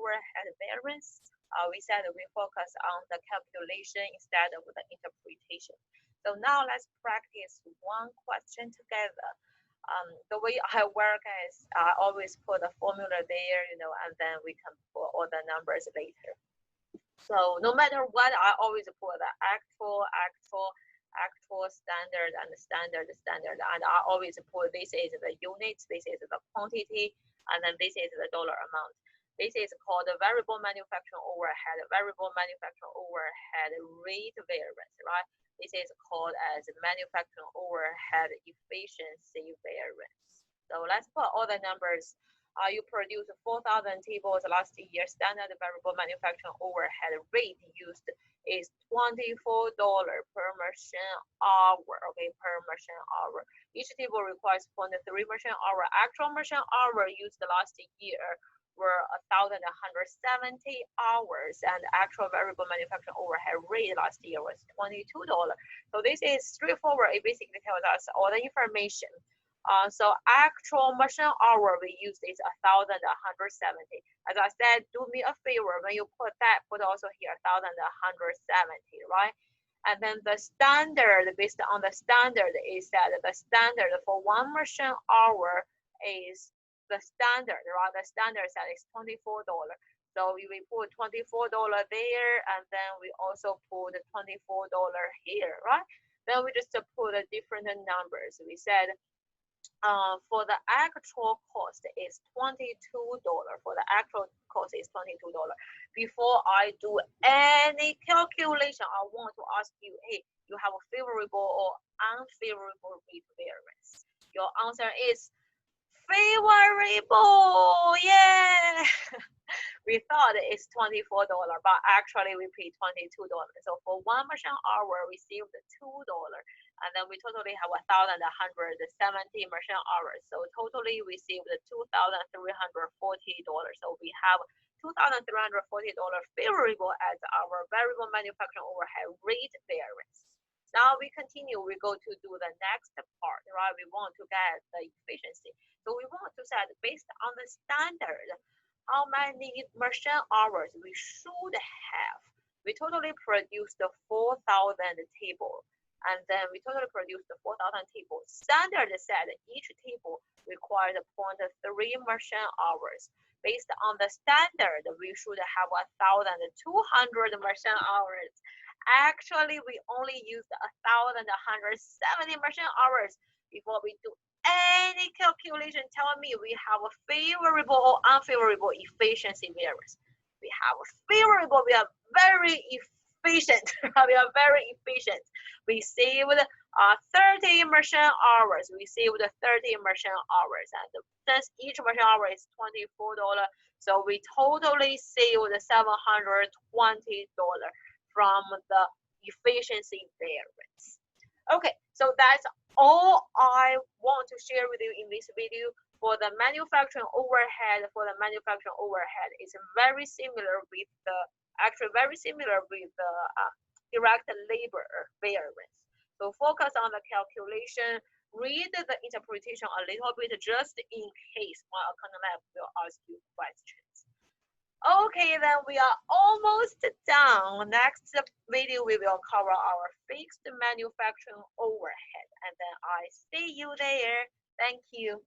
overhead variance. We said we focus on the calculation instead of the interpretation. So now let's practice one question together. The way I work is I always put a formula there, and then we can put all the numbers later. So no matter what, I always put the actual, standard, and standard. And I always put this is the units, this is the quantity, and then this is the dollar amount. This is called the variable manufacturing overhead, rate variance, right? This is called as manufacturing overhead efficiency variance. So let's put all the numbers. You produced 4,000 tables last year. Standard variable manufacturing overhead rate used is $24 per machine hour. Okay, per machine hour. Each table requires 0.3 machine hour. Actual machine hour used last year were 1,170 hours, and actual variable manufacturing overhead rate last year was $22. So this is straightforward. It basically tells us all the information. So actual machine hour we used is 1,170. As I said, do me a favor, when you put that, put also here 1,170, right? And then the standard, based on the standard, is that the standard for one machine hour is the standard, right? The standard set is $24. So we put $24 there, and then we also put $24 here, right? Then we just put different numbers. We said for the actual cost is $22. For the actual cost is $22. Before I do any calculation, I want to ask you, hey, you have a favorable or unfavorable rate variance? Your answer is favorable. Yeah. We thought it's $24, but actually we paid $22. So for one machine hour, we saved $2. And then we totally have 1,170 machine hours. So totally we saved $2,340. So we have $2,340 favorable as our variable manufacturing overhead rate variance. Now we continue, we go to do the next part, right? We want to get the efficiency. So we want to set based on the standard, how many machine hours we should have. We totally produced 4,000 tables, and then we totally produced 4,000 tables. Standard said each table requires 0.3 machine hours. Based on the standard, we should have 1,200 machine hours. Actually, we only used 1,170 machine hours before we do any calculation. Tell me we have a favorable or unfavorable efficiency variance. We have a favorable. We are very efficient. We are very efficient. We saved 30 machine hours. We saved 30 machine hours, and since each machine hour is $24, so we totally saved $720 from the efficiency variance. Okay, so that's all I want to share with you in this video. For the manufacturing overhead, it's very similar with the direct labor variance. So focus on the calculation, read the interpretation a little bit just in case my account lab will ask you questions. Okay, then we are almost done. Next video, we will cover our fixed manufacturing overhead. And then I see you there. Thank you.